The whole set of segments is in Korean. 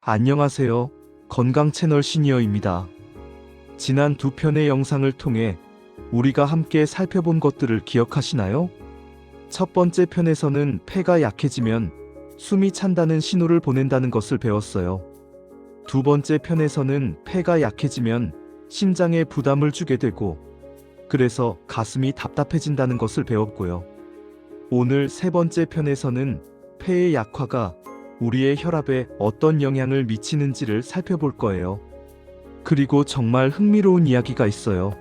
안녕하세요. 건강채널 시니어입니다. 지난 두 편의 영상을 통해 우리가 함께 살펴본 것들을 기억하시나요? 첫 번째 편에서는 폐가 약해지면 숨이 찬다는 신호를 보낸다는 것을 배웠어요. 두 번째 편에서는 폐가 약해지면 심장에 부담을 주게 되고 그래서 가슴이 답답해진다는 것을 배웠고요. 오늘 세 번째 편에서는 폐의 약화가 우리의 혈압에 어떤 영향을 미치는지를 살펴볼 거예요. 그리고 정말 흥미로운 이야기가 있어요.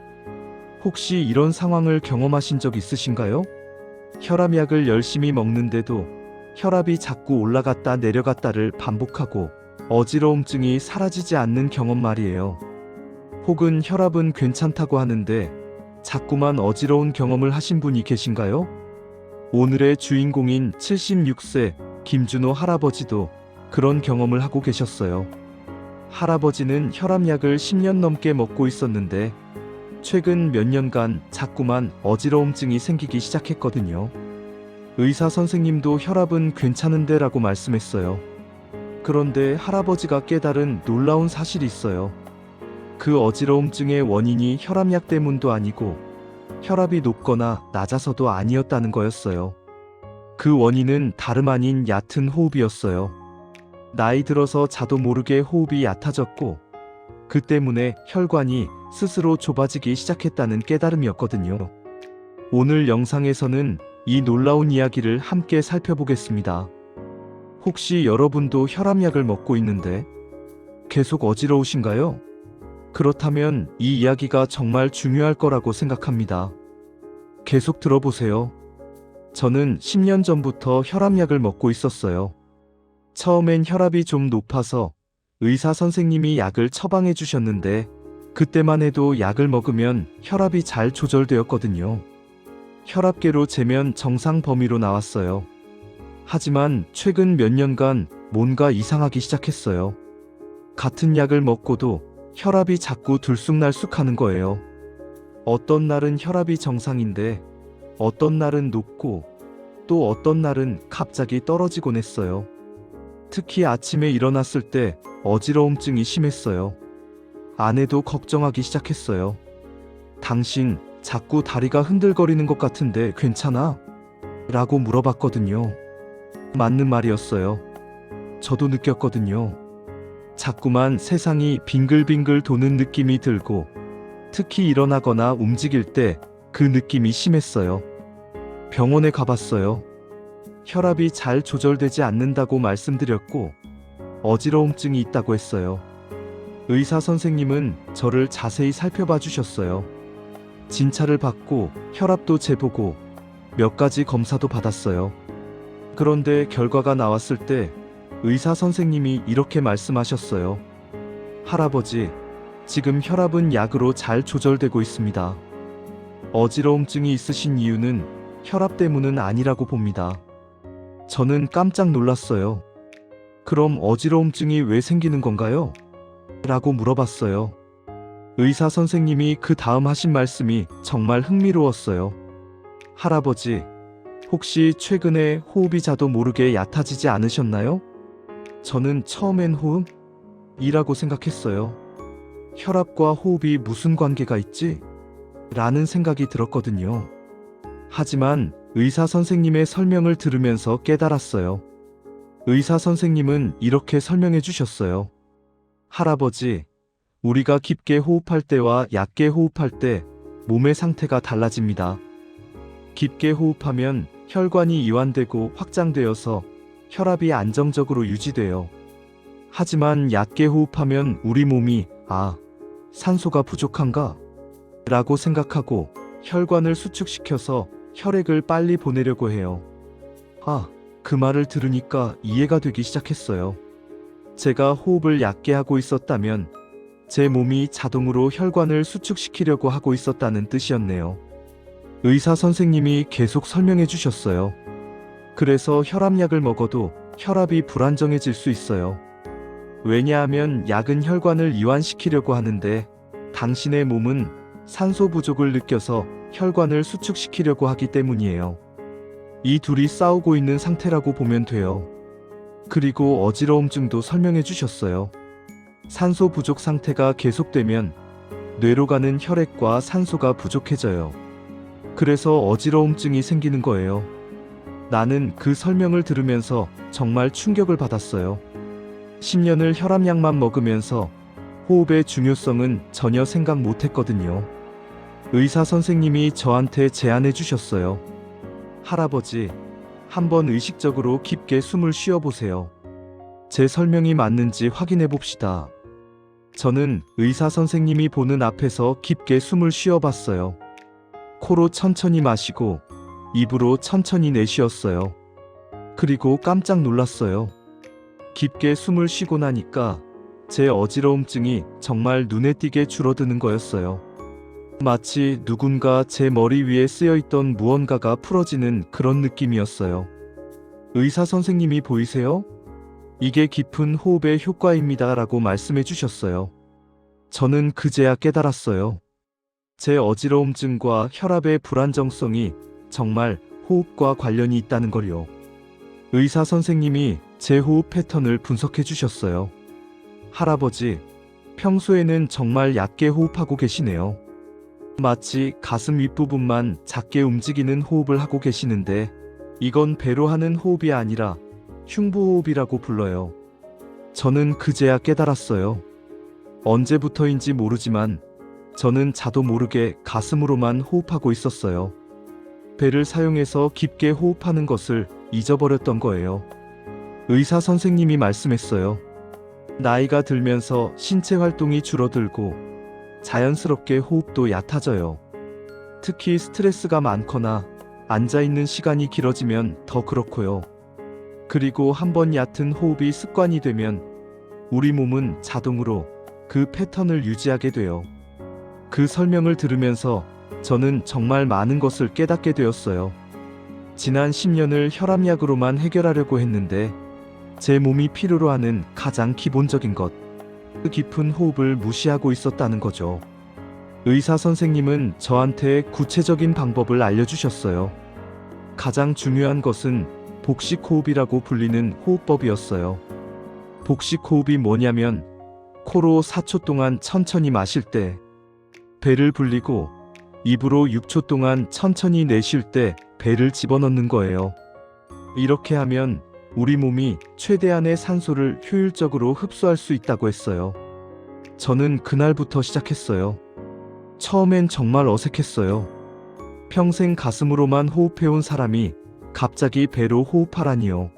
혹시 이런 상황을 경험하신 적 있으신가요? 혈압약을 열심히 먹는데도 혈압이 자꾸 올라갔다 내려갔다를 반복하고 어지러움증이 사라지지 않는 경험 말이에요. 혹은 혈압은 괜찮다고 하는데 자꾸만 어지러운 경험을 하신 분이 계신가요? 오늘의 주인공인 76세 김준호 할아버지도 그런 경험을 하고 계셨어요. 할아버지는 혈압약을 10년 넘게 먹고 있었는데 최근 몇 년간 자꾸만 어지러움증이 생기기 시작했거든요. 의사 선생님도 혈압은 괜찮은데 라고 말씀했어요. 그런데 할아버지가 깨달은 놀라운 사실이 있어요. 그 어지러움증의 원인이 혈압약 때문도 아니고 혈압이 높거나 낮아서도 아니었다는 거였어요. 그 원인은 다름 아닌 얕은 호흡이었어요. 나이 들어서 자도 모르게 호흡이 얕아졌고 그 때문에 혈관이 스스로 좁아지기 시작했다는 깨달음이었거든요. 오늘 영상에서는 이 놀라운 이야기를 함께 살펴보겠습니다. 혹시 여러분도 혈압약을 먹고 있는데 계속 어지러우신가요? 그렇다면 이 이야기가 정말 중요할 거라고 생각합니다. 계속 들어보세요. 저는 10년 전부터 혈압약을 먹고 있었어요. 처음엔 혈압이 좀 높아서 의사 선생님이 약을 처방해 주셨는데 그때만 해도 약을 먹으면 혈압이 잘 조절되었거든요. 혈압계로 재면 정상 범위로 나왔어요. 하지만 최근 몇 년간 뭔가 이상하기 시작했어요. 같은 약을 먹고도 혈압이 자꾸 들쑥날쑥하는 거예요. 어떤 날은 혈압이 정상인데 어떤 날은 높고 또 어떤 날은 갑자기 떨어지곤 했어요. 특히 아침에 일어났을 때 어지러움증이 심했어요. 아내도 걱정하기 시작했어요. 당신 자꾸 다리가 흔들거리는 것 같은데 괜찮아? 라고 물어봤거든요. 맞는 말이었어요. 저도 느꼈거든요. 자꾸만 세상이 빙글빙글 도는 느낌이 들고 특히 일어나거나 움직일 때 그 느낌이 심했어요. 병원에 가봤어요. 혈압이 잘 조절되지 않는다고 말씀드렸고 어지러움증이 있다고 했어요. 의사 선생님은 저를 자세히 살펴봐 주셨어요. 진찰을 받고 혈압도 재보고 몇 가지 검사도 받았어요. 그런데 결과가 나왔을 때 의사 선생님이 이렇게 말씀하셨어요. 할아버지, 지금 혈압은 약으로 잘 조절되고 있습니다. 어지러움증이 있으신 이유는 혈압 때문은 아니라고 봅니다. 저는 깜짝 놀랐어요. 그럼 어지러움증이 왜 생기는 건가요? 라고 물어봤어요. 의사 선생님이 그 다음 하신 말씀이 정말 흥미로웠어요. 할아버지, 혹시 최근에 호흡이 자도 모르게 얕아지지 않으셨나요? 저는 처음엔 호흡이라고 생각했어요. 혈압과 호흡이 무슨 관계가 있지? 라는 생각이 들었거든요. 하지만 의사 선생님의 설명을 들으면서 깨달았어요. 의사 선생님은 이렇게 설명해 주셨어요. 할아버지, 우리가 깊게 호흡할 때와 얕게 호흡할 때 몸의 상태가 달라집니다. 깊게 호흡하면 혈관이 이완되고 확장되어서 혈압이 안정적으로 유지돼요. 하지만 얕게 호흡하면 우리 몸이 산소가 부족한가? 라고 생각하고 혈관을 수축시켜서 혈액을 빨리 보내려고 해요. 그 말을 들으니까 이해가 되기 시작했어요. 제가 호흡을 얕게 하고 있었다면 제 몸이 자동으로 혈관을 수축시키려고 하고 있었다는 뜻이었네요. 의사 선생님이 계속 설명해 주셨어요. 그래서 혈압약을 먹어도 혈압이 불안정해질 수 있어요. 왜냐하면 약은 혈관을 이완시키려고 하는데 당신의 몸은 산소 부족을 느껴서 혈관을 수축시키려고 하기 때문이에요. 이 둘이 싸우고 있는 상태라고 보면 돼요. 그리고 어지러움증도 설명해 주셨어요. 산소 부족 상태가 계속되면 뇌로 가는 혈액과 산소가 부족해져요. 그래서 어지러움증이 생기는 거예요. 나는 그 설명을 들으면서 정말 충격을 받았어요. 10년을 혈압약만 먹으면서 호흡의 중요성은 전혀 생각 못 했거든요. 의사 선생님이 저한테 제안해 주셨어요. 할아버지, 한번 의식적으로 깊게 숨을 쉬어 보세요. 제 설명이 맞는지 확인해 봅시다. 저는 의사 선생님이 보는 앞에서 깊게 숨을 쉬어 봤어요. 코로 천천히 마시고 입으로 천천히 내쉬었어요. 그리고 깜짝 놀랐어요. 깊게 숨을 쉬고 나니까 제 어지러움증이 정말 눈에 띄게 줄어드는 거였어요. 마치 누군가 제 머리 위에 쓰여있던 무언가가 풀어지는 그런 느낌이었어요. 의사 선생님이 보이세요? 이게 깊은 호흡의 효과입니다 라고 말씀해 주셨어요. 저는 그제야 깨달았어요. 제 어지러움증과 혈압의 불안정성이 정말 호흡과 관련이 있다는 걸요. 의사 선생님이 제 호흡 패턴을 분석해 주셨어요. 할아버지, 평소에는 정말 얕게 호흡하고 계시네요. 마치 가슴 윗부분만 작게 움직이는 호흡을 하고 계시는데 이건 배로 하는 호흡이 아니라 흉부호흡이라고 불러요. 저는 그제야 깨달았어요. 언제부터인지 모르지만 저는 자도 모르게 가슴으로만 호흡하고 있었어요. 배를 사용해서 깊게 호흡하는 것을 잊어버렸던 거예요. 의사 선생님이 말씀했어요. 나이가 들면서 신체 활동이 줄어들고 자연스럽게 호흡도 얕아져요. 특히 스트레스가 많거나 앉아있는 시간이 길어지면 더 그렇고요. 그리고 한번 얕은 호흡이 습관이 되면 우리 몸은 자동으로 그 패턴을 유지하게 돼요. 그 설명을 들으면서 저는 정말 많은 것을 깨닫게 되었어요. 지난 10년을 혈압약으로만 해결하려고 했는데 제 몸이 필요로 하는 가장 기본적인 것, 그 깊은 호흡을 무시하고 있었다는 거죠. 의사 선생님은 저한테 구체적인 방법을 알려주셨어요. 가장 중요한 것은 복식 호흡이라고 불리는 호흡법이었어요. 복식 호흡이 뭐냐면 코로 4초 동안 천천히 마실 때 배를 불리고 입으로 6초 동안 천천히 내쉴 때 배를 집어넣는 거예요. 이렇게 하면 우리 몸이 최대한의 산소를 효율적으로 흡수할 수 있다고 했어요. 저는 그날부터 시작했어요. 처음엔 정말 어색했어요. 평생 가슴으로만 호흡해온 사람이 갑자기 배로 호흡하라니요.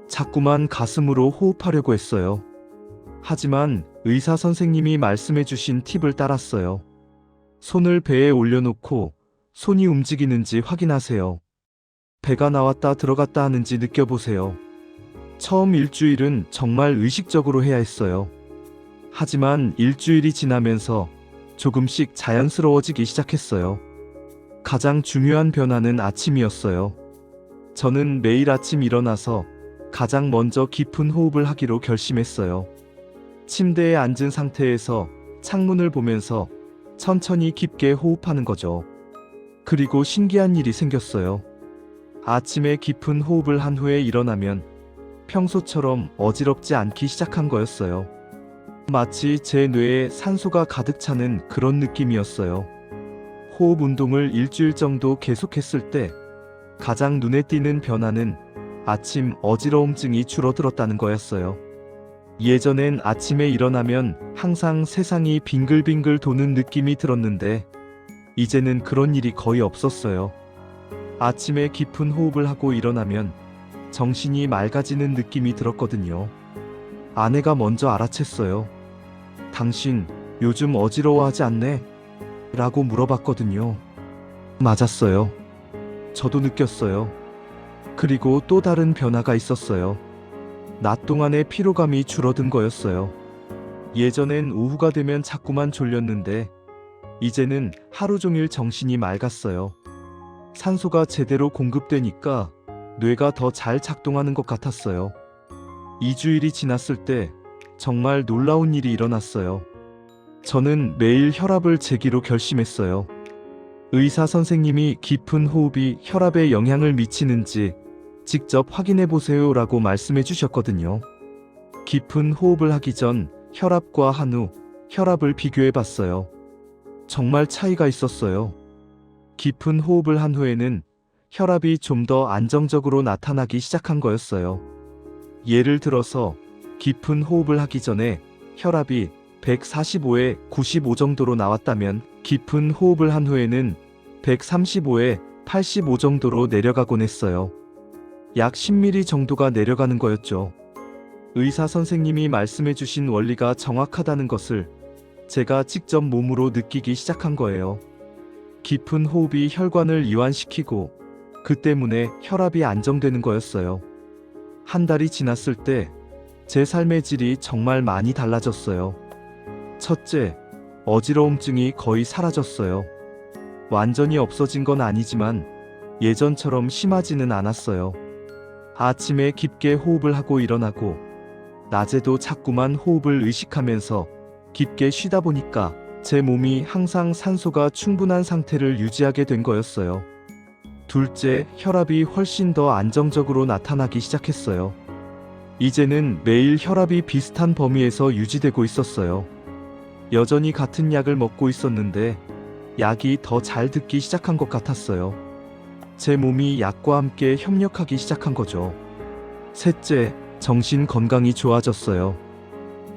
자꾸만 가슴으로 호흡하려고 했어요. 하지만 의사 선생님이 말씀해주신 팁을 따랐어요. 손을 배에 올려놓고 손이 움직이는지 확인하세요. 배가 나왔다 들어갔다 하는지 느껴보세요. 처음 일주일은 정말 의식적으로 해야 했어요. 하지만 일주일이 지나면서 조금씩 자연스러워지기 시작했어요. 가장 중요한 변화는 아침이었어요. 저는 매일 아침 일어나서 가장 먼저 깊은 호흡을 하기로 결심했어요. 침대에 앉은 상태에서 창문을 보면서 천천히 깊게 호흡하는 거죠. 그리고 신기한 일이 생겼어요. 아침에 깊은 호흡을 한 후에 일어나면 평소처럼 어지럽지 않기 시작한 거였어요. 마치 제 뇌에 산소가 가득 차는 그런 느낌이었어요. 호흡 운동을 일주일 정도 계속했을 때 가장 눈에 띄는 변화는 아침 어지러움증이 줄어들었다는 거였어요. 예전엔 아침에 일어나면 항상 세상이 빙글빙글 도는 느낌이 들었는데 이제는 그런 일이 거의 없었어요. 아침에 깊은 호흡을 하고 일어나면 정신이 맑아지는 느낌이 들었거든요. 아내가 먼저 알아챘어요. 당신 요즘 어지러워하지 않네? 라고 물어봤거든요. 맞았어요. 저도 느꼈어요. 그리고 또 다른 변화가 있었어요. 낮 동안의 피로감이 줄어든 거였어요. 예전엔 오후가 되면 자꾸만 졸렸는데 이제는 하루 종일 정신이 맑았어요. 산소가 제대로 공급되니까 뇌가 더 잘 작동하는 것 같았어요. 2주일이 지났을 때 정말 놀라운 일이 일어났어요. 저는 매일 혈압을 재기로 결심했어요. 의사 선생님이 깊은 호흡이 혈압에 영향을 미치는지 직접 확인해 보세요라고 말씀해 주셨거든요. 깊은 호흡을 하기 전 혈압과 한 후 혈압을 비교해 봤어요. 정말 차이가 있었어요. 깊은 호흡을 한 후에는 혈압이 좀 더 안정적으로 나타나기 시작한 거였어요. 예를 들어서 깊은 호흡을 하기 전에 혈압이 145에 95 정도로 나왔다면 깊은 호흡을 한 후에는 135에 85 정도로 내려가곤 했어요. 약 10mm 정도가 내려가는 거였죠. 의사 선생님이 말씀해 주신 원리가 정확하다는 것을 제가 직접 몸으로 느끼기 시작한 거예요. 깊은 호흡이 혈관을 이완시키고 그 때문에 혈압이 안정되는 거였어요. 한 달이 지났을 때 제 삶의 질이 정말 많이 달라졌어요. 첫째, 어지러움증이 거의 사라졌어요. 완전히 없어진 건 아니지만 예전처럼 심하지는 않았어요. 아침에 깊게 호흡을 하고 일어나고 낮에도 자꾸만 호흡을 의식하면서 깊게 쉬다 보니까 제 몸이 항상 산소가 충분한 상태를 유지하게 된 거였어요. 둘째, 혈압이 훨씬 더 안정적으로 나타나기 시작했어요. 이제는 매일 혈압이 비슷한 범위에서 유지되고 있었어요. 여전히 같은 약을 먹고 있었는데 약이 더 잘 듣기 시작한 것 같았어요. 제 몸이 약과 함께 협력하기 시작한 거죠. 셋째, 정신 건강이 좋아졌어요.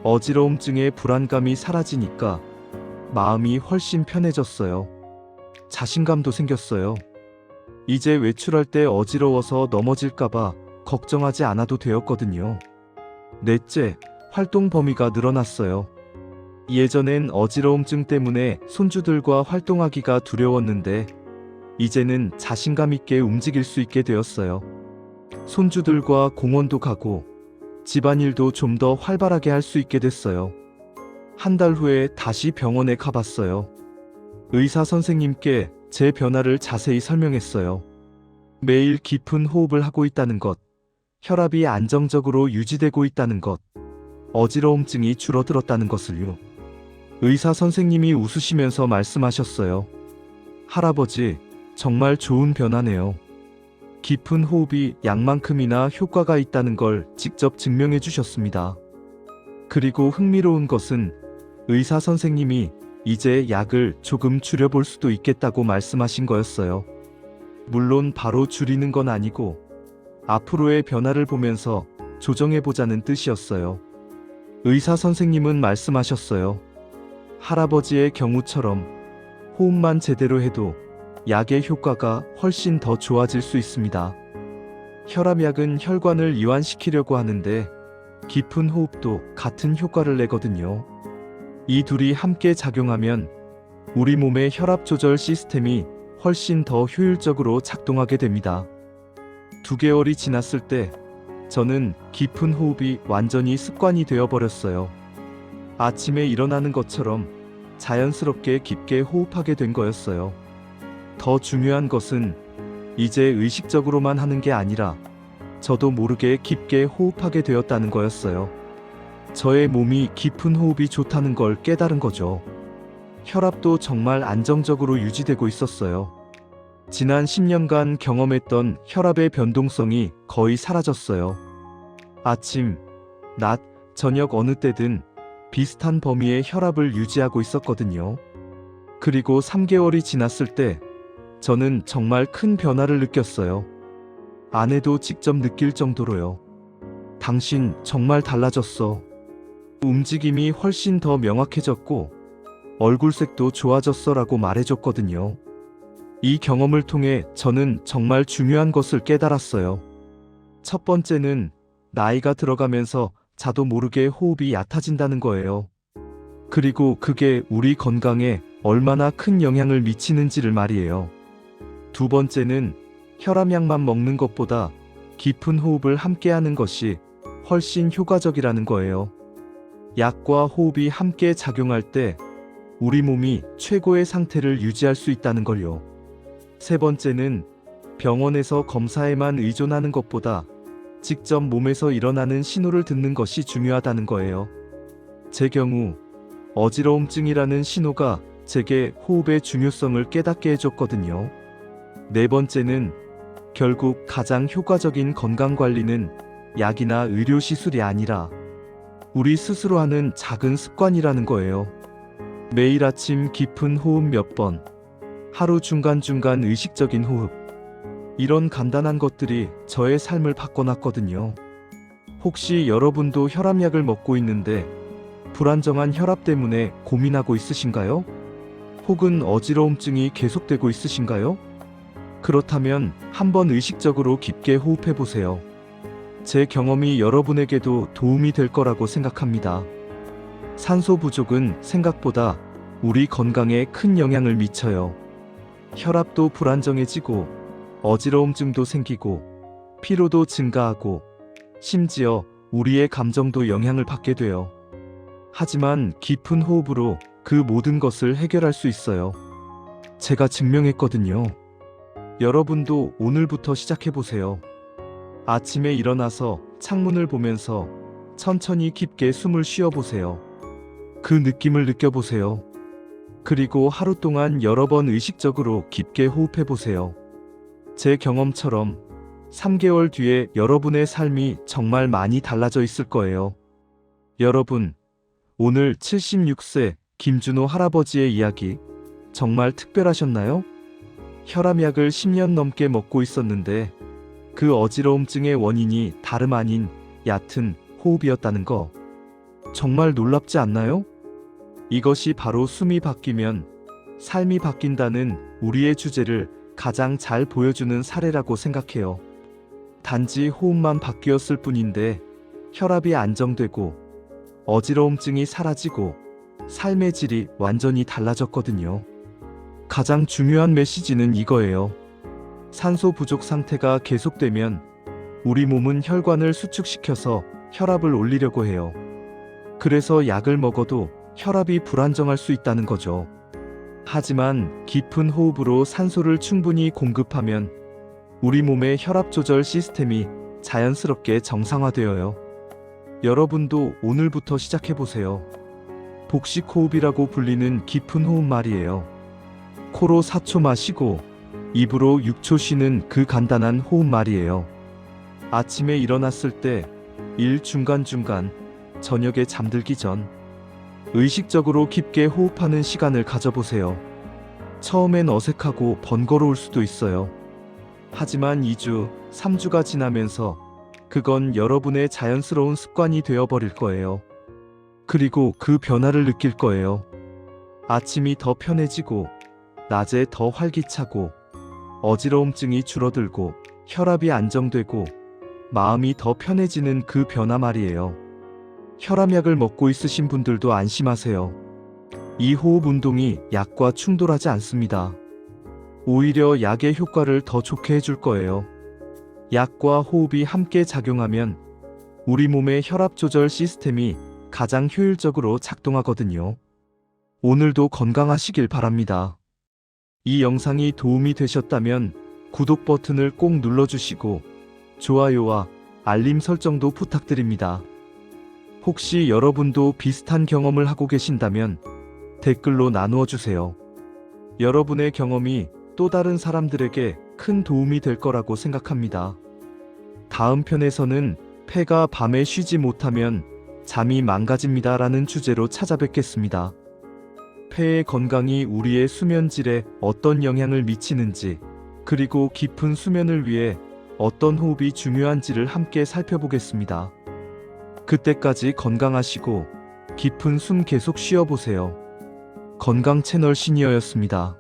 어지러움증의 불안감이 사라지니까 마음이 훨씬 편해졌어요. 자신감도 생겼어요. 이제 외출할 때 어지러워서 넘어질까봐 걱정하지 않아도 되었거든요. 넷째, 활동 범위가 늘어났어요. 예전엔 어지러움증 때문에 손주들과 활동하기가 두려웠는데 이제는 자신감 있게 움직일 수 있게 되었어요. 손주들과 공원도 가고 집안일도 좀 더 활발하게 할 수 있게 됐어요. 한 달 후에 다시 병원에 가봤어요. 의사 선생님께 제 변화를 자세히 설명했어요. 매일 깊은 호흡을 하고 있다는 것, 혈압이 안정적으로 유지되고 있다는 것, 어지러움증이 줄어들었다는 것을요. 의사 선생님이 웃으시면서 말씀하셨어요. 할아버지, 정말 좋은 변화네요. 깊은 호흡이 약만큼이나 효과가 있다는 걸 직접 증명해 주셨습니다. 그리고 흥미로운 것은 의사 선생님이 이제 약을 조금 줄여볼 수도 있겠다고 말씀하신 거였어요. 물론 바로 줄이는 건 아니고 앞으로의 변화를 보면서 조정해보자는 뜻이었어요. 의사 선생님은 말씀하셨어요. 할아버지의 경우처럼 호흡만 제대로 해도 약의 효과가 훨씬 더 좋아질 수 있습니다. 혈압약은 혈관을 이완시키려고 하는데 깊은 호흡도 같은 효과를 내거든요. 이 둘이 함께 작용하면 우리 몸의 혈압 조절 시스템이 훨씬 더 효율적으로 작동하게 됩니다. 2개월이 지났을 때 저는 깊은 호흡이 완전히 습관이 되어버렸어요. 아침에 일어나는 것처럼 자연스럽게 깊게 호흡하게 된 거였어요. 더 중요한 것은 이제 의식적으로만 하는 게 아니라 저도 모르게 깊게 호흡하게 되었다는 거였어요. 저의 몸이 깊은 호흡이 좋다는 걸 깨달은 거죠. 혈압도 정말 안정적으로 유지되고 있었어요. 지난 10년간 경험했던 혈압의 변동성이 거의 사라졌어요. 아침, 낮, 저녁 어느 때든 비슷한 범위의 혈압을 유지하고 있었거든요. 그리고 3개월이 지났을 때 저는 정말 큰 변화를 느꼈어요. 아내도 직접 느낄 정도로요. 당신 정말 달라졌어. 움직임이 훨씬 더 명확해졌고 얼굴색도 좋아졌어 라고 말해줬거든요. 이 경험을 통해 저는 정말 중요한 것을 깨달았어요. 첫 번째는 나이가 들어가면서 자도 모르게 호흡이 얕아진다는 거예요. 그리고 그게 우리 건강에 얼마나 큰 영향을 미치는지를 말이에요. 두 번째는 혈압약만 먹는 것보다 깊은 호흡을 함께 하는 것이 훨씬 효과적이라는 거예요. 약과 호흡이 함께 작용할 때 우리 몸이 최고의 상태를 유지할 수 있다는 걸요. 세 번째는 병원에서 검사에만 의존하는 것보다 직접 몸에서 일어나는 신호를 듣는 것이 중요하다는 거예요. 제 경우 어지러움증이라는 신호가 제게 호흡의 중요성을 깨닫게 해줬거든요. 네 번째는 결국 가장 효과적인 건강관리는 약이나 의료시술이 아니라 우리 스스로 하는 작은 습관이라는 거예요. 매일 아침 깊은 호흡 몇 번, 하루 중간중간 의식적인 호흡. 이런 간단한 것들이 저의 삶을 바꿔놨거든요. 혹시 여러분도 혈압약을 먹고 있는데 불안정한 혈압 때문에 고민하고 있으신가요? 혹은 어지러움증이 계속되고 있으신가요? 그렇다면 한번 의식적으로 깊게 호흡해 보세요. 제 경험이 여러분에게도 도움이 될 거라고 생각합니다. 산소 부족은 생각보다 우리 건강에 큰 영향을 미쳐요. 혈압도 불안정해지고 어지러움증도 생기고 피로도 증가하고 심지어 우리의 감정도 영향을 받게 돼요. 하지만 깊은 호흡으로 그 모든 것을 해결할 수 있어요. 제가 증명했거든요. 여러분도 오늘부터 시작해보세요. 아침에 일어나서 창문을 보면서 천천히 깊게 숨을 쉬어보세요. 그 느낌을 느껴보세요. 그리고 하루 동안 여러 번 의식적으로 깊게 호흡해보세요. 제 경험처럼 3개월 뒤에 여러분의 삶이 정말 많이 달라져 있을 거예요. 여러분, 오늘 76세 김준호 할아버지의 이야기 정말 특별하셨나요? 혈압약을 10년 넘게 먹고 있었는데 그 어지러움증의 원인이 다름 아닌 얕은 호흡이었다는 거. 정말 놀랍지 않나요? 이것이 바로 숨이 바뀌면 삶이 바뀐다는 우리의 주제를 가장 잘 보여주는 사례라고 생각해요. 단지 호흡만 바뀌었을 뿐인데 혈압이 안정되고 어지러움증이 사라지고 삶의 질이 완전히 달라졌거든요. 가장 중요한 메시지는 이거예요. 산소 부족 상태가 계속되면 우리 몸은 혈관을 수축시켜서 혈압을 올리려고 해요. 그래서 약을 먹어도 혈압이 불안정할 수 있다는 거죠. 하지만 깊은 호흡으로 산소를 충분히 공급하면 우리 몸의 혈압 조절 시스템이 자연스럽게 정상화되어요. 여러분도 오늘부터 시작해보세요. 복식 호흡이라고 불리는 깊은 호흡 말이에요. 코로 4초 마시고 입으로 6초 쉬는 그 간단한 호흡 말이에요. 아침에 일어났을 때, 일 중간중간, 저녁에 잠들기 전 의식적으로 깊게 호흡하는 시간을 가져보세요. 처음엔 어색하고 번거로울 수도 있어요. 하지만 2주, 3주가 지나면서 그건 여러분의 자연스러운 습관이 되어버릴 거예요. 그리고 그 변화를 느낄 거예요. 아침이 더 편해지고 낮에 더 활기차고 어지러움증이 줄어들고 혈압이 안정되고 마음이 더 편해지는 그 변화 말이에요. 혈압약을 먹고 있으신 분들도 안심하세요. 이 호흡 운동이 약과 충돌하지 않습니다. 오히려 약의 효과를 더 좋게 해줄 거예요. 약과 호흡이 함께 작용하면 우리 몸의 혈압 조절 시스템이 가장 효율적으로 작동하거든요. 오늘도 건강하시길 바랍니다. 이 영상이 도움이 되셨다면 구독 버튼을 꼭 눌러주시고 좋아요와 알림 설정도 부탁드립니다. 혹시 여러분도 비슷한 경험을 하고 계신다면 댓글로 나누어 주세요. 여러분의 경험이 또 다른 사람들에게 큰 도움이 될 거라고 생각합니다. 다음 편에서는 폐가 밤에 쉬지 못하면 잠이 망가집니다라는 주제로 찾아뵙겠습니다. 폐의 건강이 우리의 수면 질에 어떤 영향을 미치는지, 그리고 깊은 수면을 위해 어떤 호흡이 중요한지를 함께 살펴보겠습니다. 그때까지 건강하시고 깊은 숨 계속 쉬어보세요. 건강 채널 시니어였습니다.